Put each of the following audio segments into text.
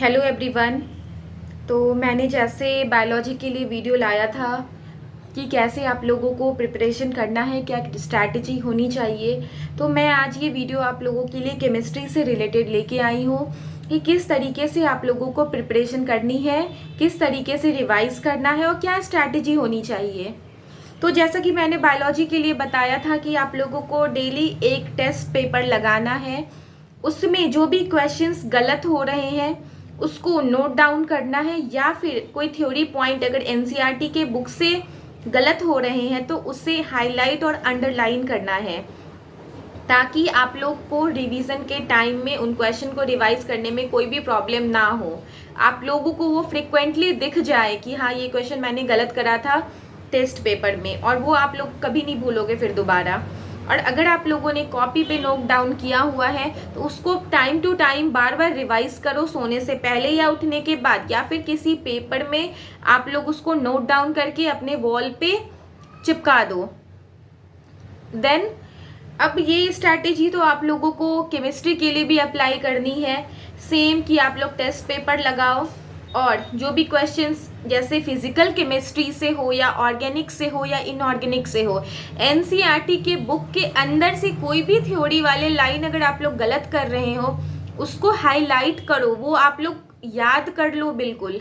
Hello everyone. तो मैंने जैसे बायोलॉजी के लिए वीडियो लाया था कि कैसे आप लोगों को प्रिपरेशन करना है, क्या स्ट्रैटेजी होनी चाहिए, तो मैं आज ये वीडियो आप लोगों के लिए केमिस्ट्री से रिलेटेड लेके आई हूँ कि किस तरीके से आप लोगों को प्रिपरेशन करनी है, किस तरीके से रिवाइज करना है और क्या स्ट्रैटेजी होनी चाहिए। तो जैसा कि मैंने बायोलॉजी के लिए बताया था कि आप लोगों को डेली एक टेस्ट पेपर लगाना है, उसमें जो भी क्वेश्चंस गलत हो रहे हैं उसको नोट डाउन करना है, या फिर कोई थ्योरी पॉइंट अगर एनसीईआरटी के बुक से गलत हो रहे हैं तो उसे हाईलाइट और अंडरलाइन करना है, ताकि आप लोग को रिवीजन के टाइम में उन क्वेश्चन को रिवाइज करने में कोई भी प्रॉब्लम ना हो। आप लोगों को वो फ्रिक्वेंटली दिख जाए कि हाँ, ये क्वेश्चन मैंने गलत करा था टेस्ट पेपर में, और वो आप लोग कभी नहीं भूलोगे फिर दोबारा। और अगर आप लोगों ने कॉपी पे नोट डाउन किया हुआ है तो उसको टाइम टू टाइम बार बार रिवाइज करो, सोने से पहले या उठने के बाद, या फिर किसी पेपर में आप लोग उसको नोट डाउन करके अपने वॉल पे चिपका दो। देन अब ये स्ट्रैटेजी तो आप लोगों को केमिस्ट्री के लिए भी अप्लाई करनी है, सेम कि आप लोग टेस्ट पेपर लगाओ और जो भी क्वेश्चंस जैसे फिजिकल केमिस्ट्री से हो या ऑर्गेनिक से हो या इनऑर्गेनिक से हो, एनसीईआरटी के बुक के अंदर से कोई भी थ्योरी वाले लाइन अगर आप लोग गलत कर रहे हो उसको हाईलाइट करो, वो आप लोग याद कर लो बिल्कुल,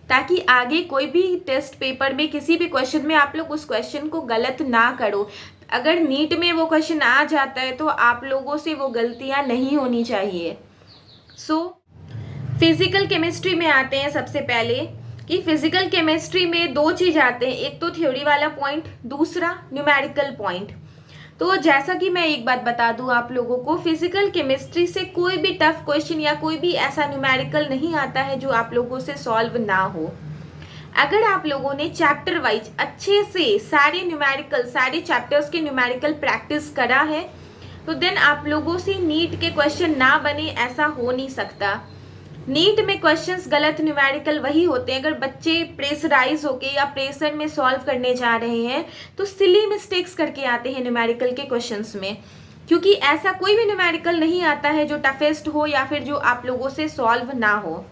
ताकि आगे कोई भी टेस्ट पेपर में किसी भी क्वेश्चन में आप लोग उस क्वेश्चन को गलत ना करो। अगर नीट में वो क्वेश्चन आ जाता है तो आप लोगों से वो गलतियां नहीं होनी चाहिए। फिजिकल केमिस्ट्री में आते हैं सबसे पहले कि फिजिकल केमिस्ट्री में दो चीज आते हैं, एक तो थ्योरी वाला पॉइंट, दूसरा न्यूमेरिकल पॉइंट। तो जैसा कि मैं एक बात बता दूं आप लोगों को, फिजिकल केमिस्ट्री से कोई भी टफ क्वेश्चन या कोई भी ऐसा न्यूमेरिकल नहीं आता है जो आप लोगों से सॉल्व ना हो। अगर आप लोगों ने चैप्टर वाइज अच्छे से सारे न्यूमेरिकल, सारे चैप्टर्स के न्यूमेरिकल प्रैक्टिस करा है तो देन आप लोगों से नीट के क्वेश्चन ना बने, ऐसा हो नहीं सकता। नीट में क्वेश्चंस गलत न्यूमेरिकल वही होते हैं अगर बच्चे प्रेशराइज होके या प्रेशर में सॉल्व करने जा रहे हैं तो सिली मिस्टेक्स करके आते हैं न्यूमेरिकल के क्वेश्चंस में, क्योंकि ऐसा कोई भी न्यूमेरिकल नहीं आता है जो टफेस्ट हो या फिर जो आप लोगों से सॉल्व ना हो।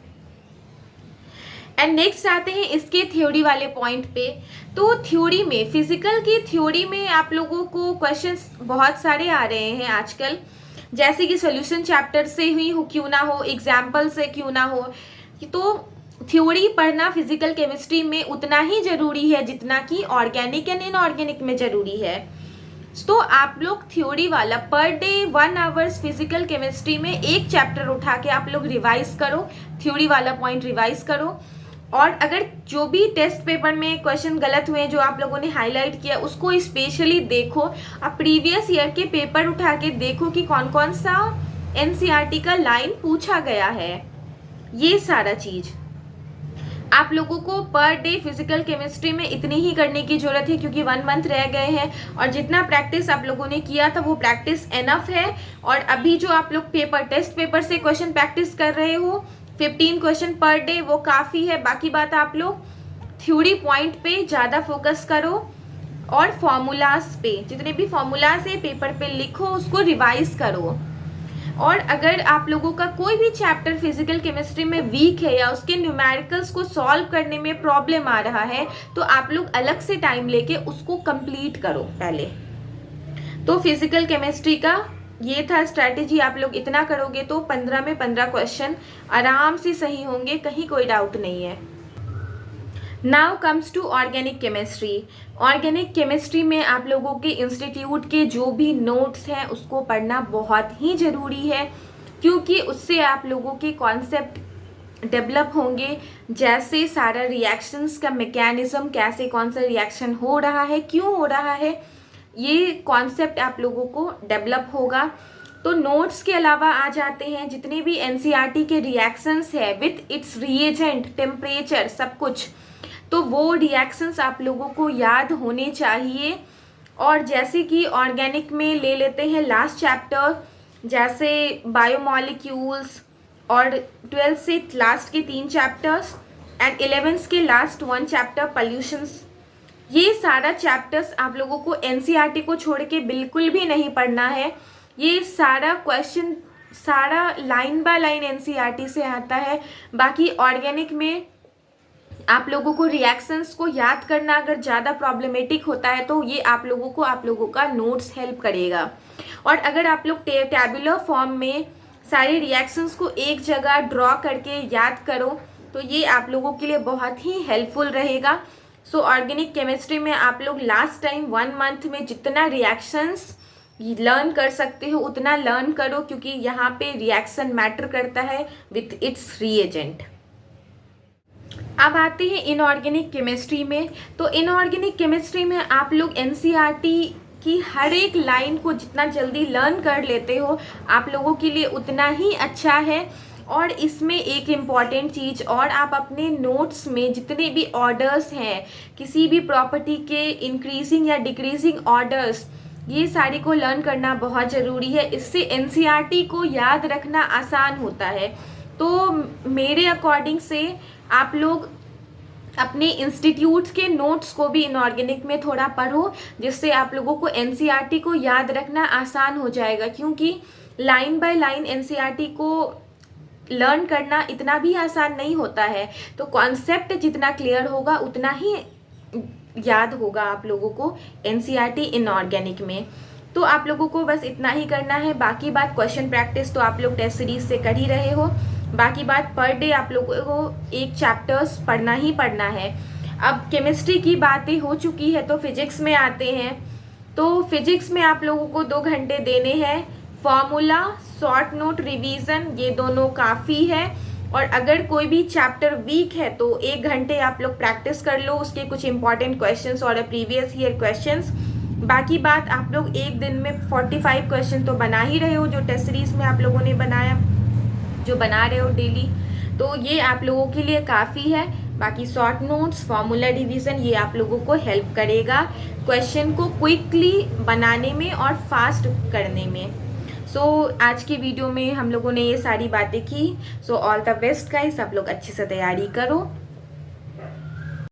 एंड नेक्स्ट आते हैं इसके थ्योरी वाले पॉइंट पे। तो थ्योरी में, फिजिकल की थ्योरी में आप लोगों को क्वेश्चंस बहुत सारे आ रहे हैं आजकल, जैसे कि सॉल्यूशन चैप्टर से ही हो क्यों ना हो, एग्जाम्पल से क्यों ना हो। तो थ्योरी पढ़ना फिजिकल केमिस्ट्री में उतना ही जरूरी है जितना कि ऑर्गेनिक एंड इनऑर्गेनिक में जरूरी है। तो आप लोग थ्योरी वाला per day 1 hours physical chemistry में एक चैप्टर उठा के आप लोग रिवाइज करो, थ्योरी वाला पॉइंट रिवाइज करो। और अगर जो भी टेस्ट पेपर में क्वेश्चन गलत हुए जो आप लोगों ने हाईलाइट किया उसको स्पेशली देखो, आप प्रीवियस ईयर के पेपर उठा के देखो कि कौन कौन सा एनसीईआरटी का लाइन पूछा गया है। ये सारा चीज आप लोगों को पर डे फिजिकल केमिस्ट्री में इतनी ही करने की जरूरत है, क्योंकि 1 मंथ रह गए हैं और जितना प्रैक्टिस आप लोगों ने किया था वो प्रैक्टिस एनफ है। और अभी जो आप लोग टेस्ट पेपर से क्वेश्चन प्रैक्टिस कर रहे हो 15 क्वेश्चन पर डे, वो काफ़ी है। बाकी बात आप लोग थ्योरी पॉइंट पे ज़्यादा फोकस करो और फॉर्मूलाज पे, जितने भी फॉर्मूलाज है पेपर पे लिखो, उसको रिवाइज करो। और अगर आप लोगों का कोई भी चैप्टर फिजिकल केमिस्ट्री में वीक है या उसके न्यूमेरिकल्स को सॉल्व करने में प्रॉब्लम आ रहा है तो आप लोग अलग से टाइम लेके उसको कंप्लीट करो पहले। तो फिजिकल केमिस्ट्री का ये था स्ट्रैटेजी, आप लोग इतना करोगे तो 15 में 15 क्वेश्चन आराम से सही होंगे, कहीं कोई डाउट नहीं है। Now comes to organic chemistry. Organic chemistry में आप लोगों के इंस्टीट्यूट के जो भी नोट्स हैं उसको पढ़ना बहुत ही ज़रूरी है, क्योंकि उससे आप लोगों के कॉन्सेप्ट डेवलप होंगे, जैसे सारा रिएक्शंस का मैकेनिज्म, कैसे कौन सा रिएक्शन हो रहा है, क्यों हो रहा है, ये कॉन्सेप्ट आप लोगों को डेवलप होगा। तो नोट्स के अलावा आ जाते हैं जितने भी एनसीईआरटी के रिएक्शंस है विथ इट्स रिएजेंट, टेम्परेचर, सब कुछ, तो वो रिएक्शंस आप लोगों को याद होने चाहिए। और जैसे कि ऑर्गेनिक में ले लेते हैं लास्ट चैप्टर, जैसे बायोमॉलिक्यूल्स, और 12th से लास्ट के 3 चैप्टर्स एंड 11th के लास्ट 1 चैप्टर पॉल्यूशंस। ये सारा चैप्टर्स आप लोगों को एनसीईआरटी को छोड़ के बिल्कुल भी नहीं पढ़ना है। ये सारा क्वेश्चन सारा लाइन बाय लाइन एनसीईआरटी से आता है। बाकी ऑर्गेनिक में आप लोगों को रिएक्शंस को याद करना अगर ज़्यादा प्रॉब्लमेटिक होता है तो ये आप लोगों का नोट्स हेल्प करेगा। और अगर आप लोग टैबुलर फॉर्म में सारे रिएक्शंस को एक जगह ड्रॉ करके याद करो तो ये आप लोगों के लिए बहुत ही हेल्पफुल रहेगा। सो ऑर्गेनिक केमिस्ट्री में आप लोग लास्ट टाइम 1 मंथ में जितना रिएक्शंस लर्न कर सकते हो उतना लर्न करो, क्योंकि यहाँ पे रिएक्शन मैटर करता है विथ इट्स रिएजेंट। अब आते हैं इनऑर्गेनिक केमिस्ट्री में। तो इनऑर्गेनिक केमिस्ट्री में आप लोग एनसीईआरटी की हर एक लाइन को जितना जल्दी लर्न कर लेते हो आप लोगों के लिए उतना ही अच्छा है। और इसमें एक इम्पॉर्टेंट चीज़ और, आप अपने नोट्स में जितने भी ऑर्डर्स हैं किसी भी प्रॉपर्टी के इंक्रीजिंग या डिक्रीजिंग ऑर्डर्स, ये सारी को लर्न करना बहुत ज़रूरी है। इससे एनसीईआरटी को याद रखना आसान होता है। तो मेरे अकॉर्डिंग से आप लोग अपने इंस्टीट्यूट्स के नोट्स को भी इनऑर्गेनिक में थोड़ा पढ़ो, जिससे आप लोगों को एनसीईआरटी को याद रखना आसान हो जाएगा। क्योंकि लाइन बाय लाइन एनसीईआरटी को लर्न करना इतना भी आसान नहीं होता है। तो कॉन्सेप्ट जितना क्लियर होगा उतना ही याद होगा आप लोगों को एनसीईआरटी इनऑर्गेनिक में। तो आप लोगों को बस इतना ही करना है। बाकी बात क्वेश्चन प्रैक्टिस तो आप लोग टेस्ट सीरीज से कर ही रहे हो। बाकी बात पर डे आप लोगों को एक चैप्टर्स पढ़ना ही पढ़ना है। अब केमिस्ट्री की बातें हो चुकी है तो फिजिक्स में आते हैं। तो फिजिक्स में आप लोगों को 2 घंटे देने हैं। फॉर्मूला, शॉर्ट नोट, रिवीजन, ये दोनों काफ़ी है। और अगर कोई भी चैप्टर वीक है तो 1 घंटे आप लोग प्रैक्टिस कर लो उसके कुछ इंपॉर्टेंट क्वेश्चंस और प्रीवियस ईयर क्वेश्चंस। बाकी बात आप लोग एक दिन में 45 क्वेश्चन तो बना ही रहे हो, जो टेस्ट सीरीज में आप लोगों ने बनाया, जो बना रहे हो डेली, तो ये आप लोगों के लिए काफ़ी है। बाकी शॉर्ट नोट्स, फॉर्मूला, डिवीज़न, ये आप लोगों को हेल्प करेगा क्वेश्चन को क्विकली बनाने में और फास्ट करने में। सो आज की वीडियो में हम लोगों ने ये सारी बातें की। So all the best guys, आप लोग अच्छे से तैयारी करो।